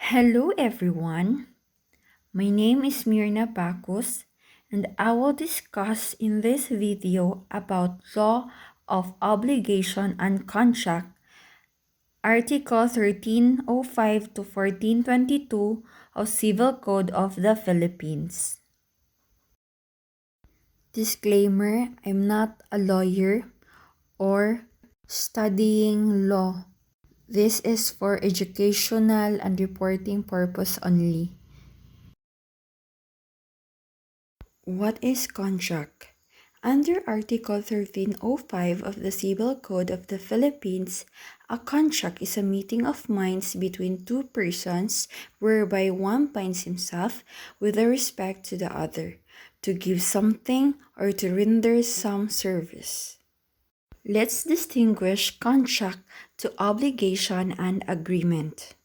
Hello everyone, my name is Mirna Bacus and I will discuss in this video about Law of Obligation and Contract, Article 1305 to 1422 of Civil Code of the Philippines. Disclaimer, I'm not a lawyer or studying law. This is for educational and reporting purpose only. What is contract? Under Article 1305 of the Civil Code of the Philippines, a contract is a meeting of minds between two persons whereby one binds himself with respect to the other, to give something or to render some service. Let's distinguish contract to obligation and agreement.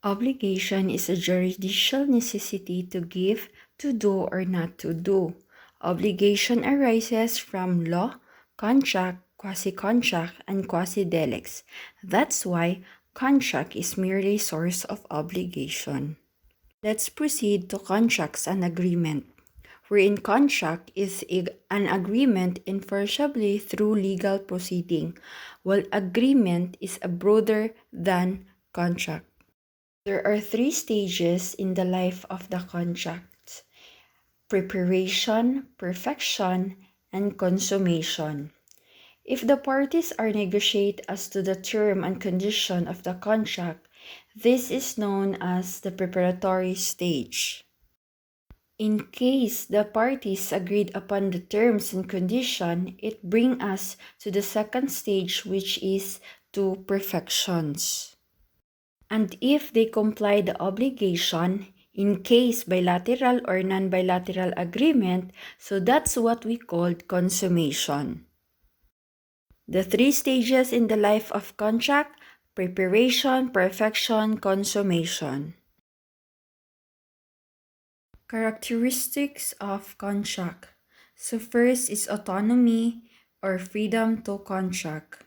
Obligation is a judicial necessity to give, to do, or not to do. Obligation arises from law, contract, quasi-contract, and quasi-delex. That's why contract is merely source of obligation. Let's proceed to contracts and agreement, wherein contract is an agreement enforceably through legal proceeding, while agreement is a broader than contract. There are three stages in the life of the contract: preparation, perfection, and consummation. If the parties are negotiate as to the term and condition of the contract, this is known as the preparatory stage. In case the parties agreed upon the terms and condition, it brings us to the second stage, which is to perfections. And if they comply the obligation, in case bilateral or non-bilateral agreement, so that's what we called consummation. The three stages in the life of contract: preparation, perfection, consummation. Characteristics of contract. So first is autonomy or freedom to contract.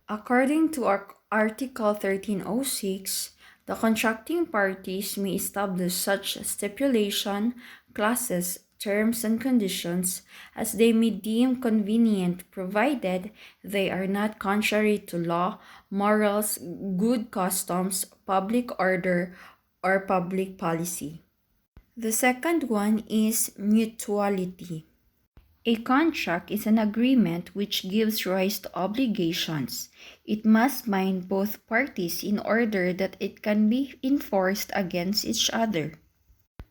According to Article 1306, the contracting parties may establish such stipulation, clauses, terms, and conditions as they may deem convenient, provided they are not contrary to law, morals, good customs, public order, or public policy. The second one is mutuality. A contract is an agreement which gives rise to obligations. It must bind both parties in order that it can be enforced against each other.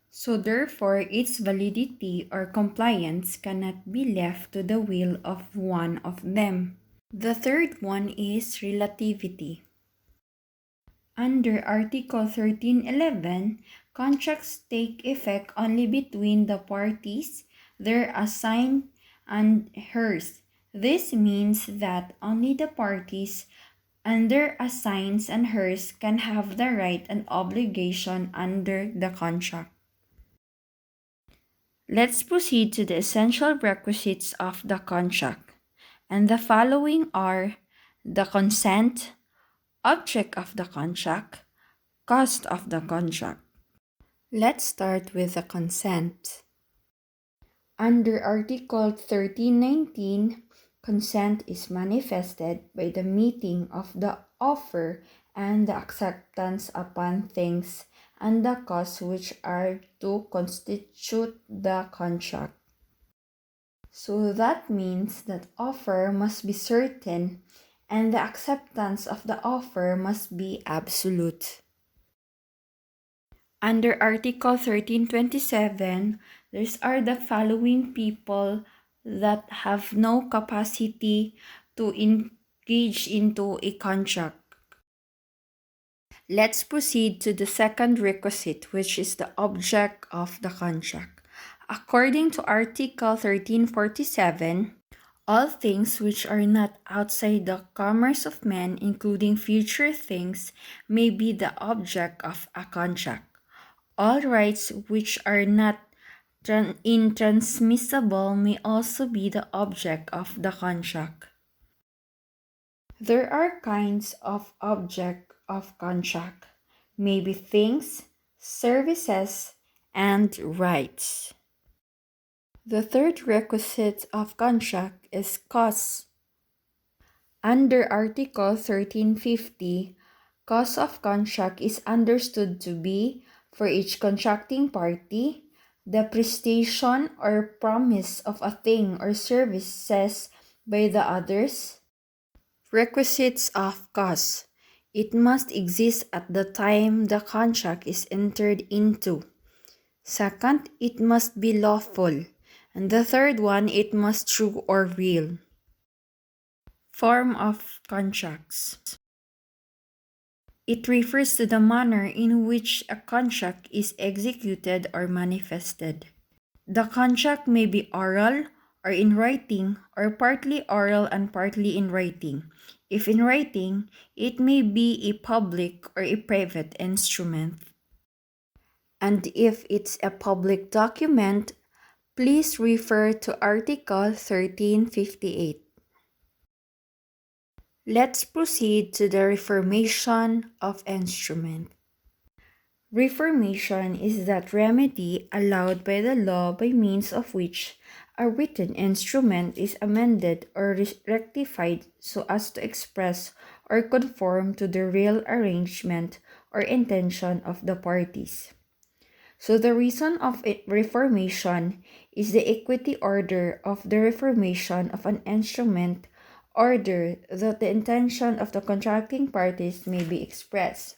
So therefore, its validity or compliance cannot be left to the will of one of them. The third one is relativity. Under Article 1311, contracts take effect only between the parties, their assigned, and hers. This means that only the parties and their assigns and hers can have the right and obligation under the contract. Let's proceed to the essential requisites of the contract. And the following are the consent, object of the contract, cost of the contract. Let's start with the consent. Under Article 1319, consent is manifested by the meeting of the offer and the acceptance upon things and the costs which are to constitute the contract. So that means that offer must be certain and the acceptance of the offer must be absolute. Under Article 1327, there are the following people that have no capacity to engage into a contract. Let's proceed to the second requisite, which is the object of the contract. According to Article 1347, all things which are not outside the commerce of men, including future things, may be the object of a contract. All rights which are not intransmissible may also be the object of the contract. There are kinds of object of contract. may be things, services, and rights. The third requisite of contract is cause. Under Article 1350, cause of contract is understood to be, for each contracting party, the prestation or promise of a thing or services by the others. Requisites of cause. It must exist at the time the contract is entered into. Second, it must be lawful. And the third one, it must true or real. Form of contracts. It refers to the manner in which a contract is executed or manifested. The contract may be oral or in writing, or partly oral and partly in writing. If in writing, it may be a public or a private instrument. And if it's a public document, please refer to Article 1358. Let's proceed to the reformation of instrument. Reformation is that remedy allowed by the law by means of which a written instrument is amended or rectified so as to express or conform to the real arrangement or intention of the parties. So the reason of reformation is the equity order of the reformation of an instrument order that the intention of the contracting parties may be expressed.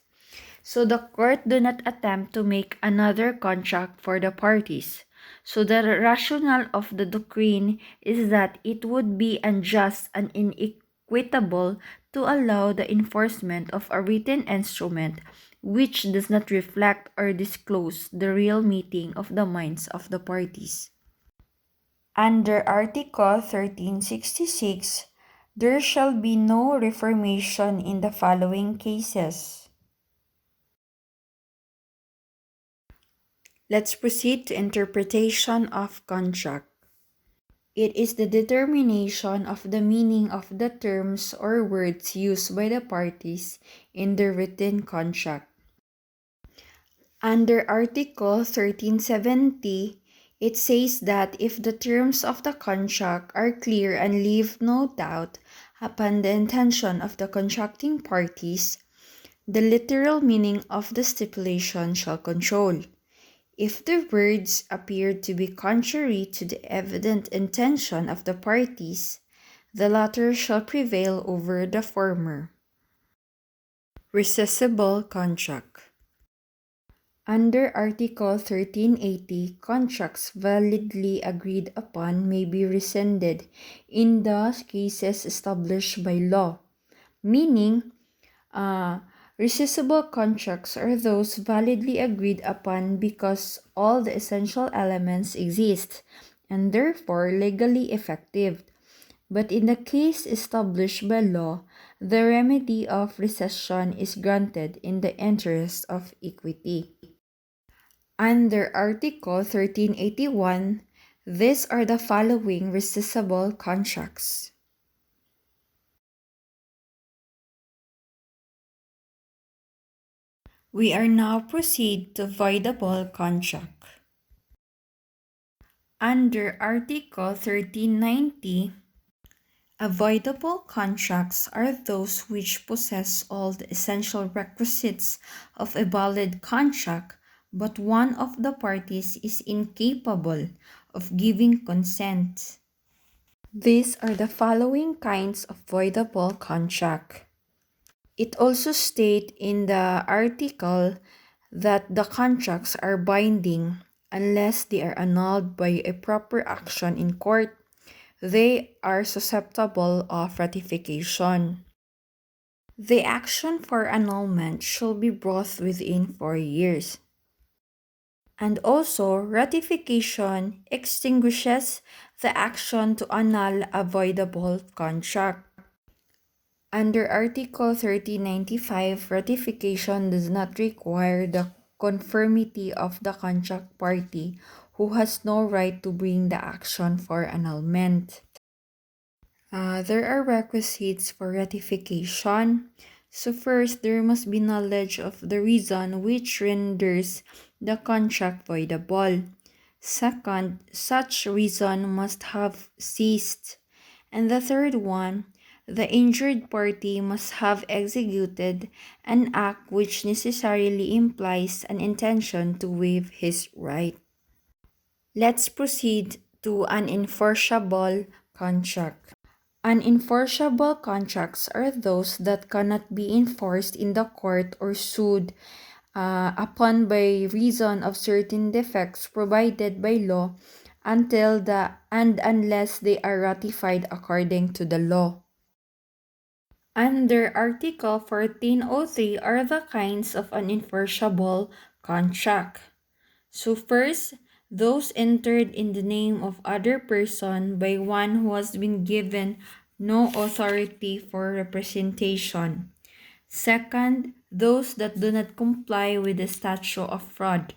So the court do not attempt to make another contract for the parties. So the rationale of the doctrine is that it would be unjust and inequitable to allow the enforcement of a written instrument which does not reflect or disclose the real meeting of the minds of the parties. Under Article 1366, there shall be no reformation in the following cases. Let's proceed to interpretation of contract. It is the determination of the meaning of the terms or words used by the parties in the written contract. Under Article 1370, it says that if the terms of the contract are clear and leave no doubt upon the intention of the contracting parties, the literal meaning of the stipulation shall control. If the words appear to be contrary to the evident intention of the parties, the latter shall prevail over the former. Rescissible contract. Under Article 1380, contracts validly agreed upon may be rescinded in the cases established by law, meaning rescissible contracts are those validly agreed upon because all the essential elements exist and therefore legally effective. But in the case established by law, the remedy of rescission is granted in the interest of equity. Under Article 1381, these are the following rescissible contracts. We are now proceed to voidable contract. Under Article 1390, avoidable contracts are those which possess all the essential requisites of a valid contract, but one of the parties is incapable of giving consent. These are the following kinds of voidable contract. It also states in the article that the contracts are binding unless they are annulled by a proper action in court. They are susceptible of ratification. The action for annulment shall be brought within 4 years. And also, ratification extinguishes the action to annul a voidable contract. Under Article 1395, ratification does not require the conformity of the contract party who has no right to bring the action for annulment. There are requisites for ratification. So first, there must be knowledge of the reason which renders the contract voidable. Second, such reason must have ceased. And the third one, the injured party must have executed an act which necessarily implies an intention to waive his right. Let's proceed to an enforceable contract. Unenforceable contracts are those that cannot be enforced in the court or sued upon by reason of certain defects provided by law unless they are ratified according to the law. Under Article 1403 are the kinds of unenforceable contract. So first, those entered in the name of other person by one who has been given no authority for representation. Second, those that do not comply with the statute of fraud.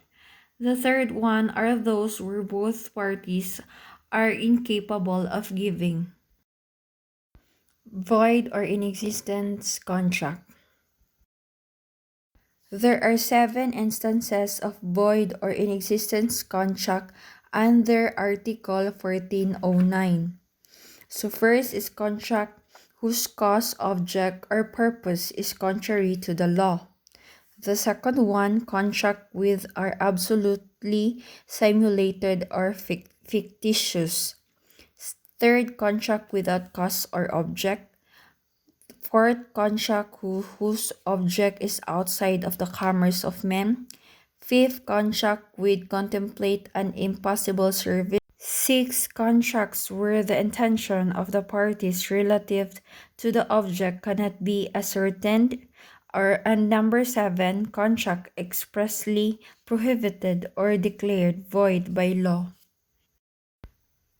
The third one are those where both parties are incapable of giving. Void or inexistence contract. There are 7 instances of void or inexistence contract under Article 1409. So first is contract whose cause, object, or purpose is contrary to the law. The second one, contract with are absolutely simulated or fictitious. Third, contract without cause or object. Fourth, contract whose object is outside of the commerce of men. Fifth, contract with contemplate an impossible service. Six, contracts where the intention of the parties relative to the object cannot be ascertained. And number 7, contract expressly prohibited or declared void by law.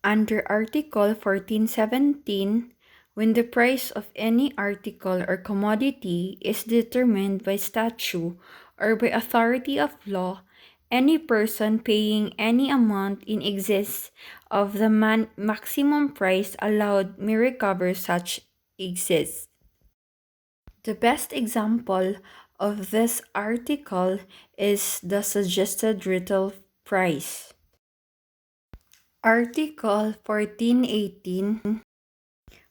Under Article 1417, when the price of any article or commodity is determined by statute or by authority of law, any person paying any amount in excess of the maximum price allowed may recover such excess. The best example of this article is the suggested retail price. Article 1418.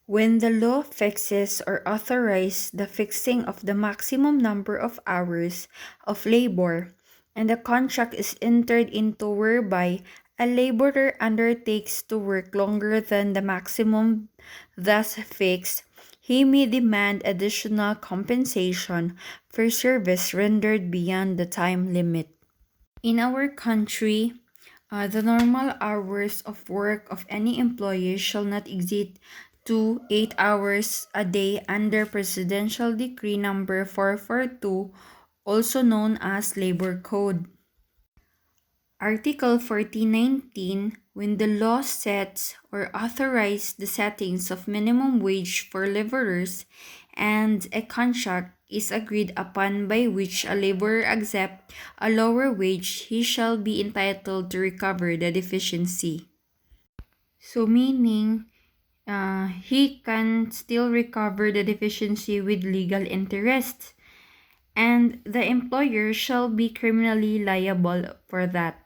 When the law fixes or authorizes the fixing of the maximum number of hours of labor, and the contract is entered into whereby a laborer undertakes to work longer than the maximum thus fixed, he may demand additional compensation for service rendered beyond the time limit. In our country, the normal hours of work of any employee shall not exceed 8 hours a day under Presidential Decree Number 442, also known as Labor Code. Article 1419, when the law sets or authorizes the settings of minimum wage for laborers and a contract is agreed upon by which a laborer accepts a lower wage, he shall be entitled to recover the deficiency. So meaning, he can still recover the deficiency with legal interest, and the employer shall be criminally liable for that.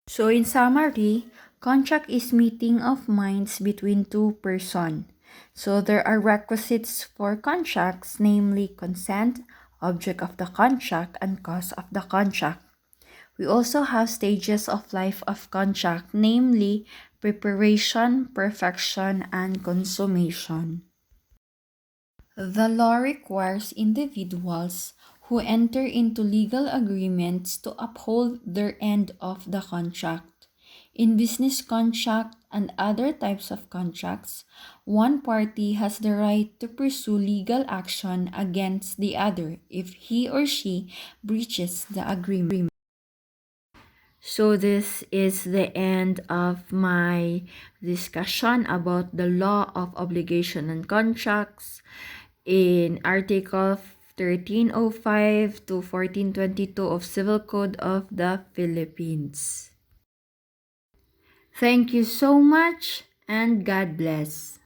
So in summary, contract is meeting of minds between two persons. So there are requisites for contracts, namely consent, object of the contract, and cause of the contract. We also have stages of life of contract, namely preparation, perfection, and consummation. The law requires individuals who enter into legal agreements to uphold their end of the contract. In business contract and other types of contracts, one party has the right to pursue legal action against the other if he or she breaches the agreement. So this is the end of my discussion about the law of obligation and contracts in Article 1305 to 1422 of Civil Code of the Philippines. Thank you so much and God bless.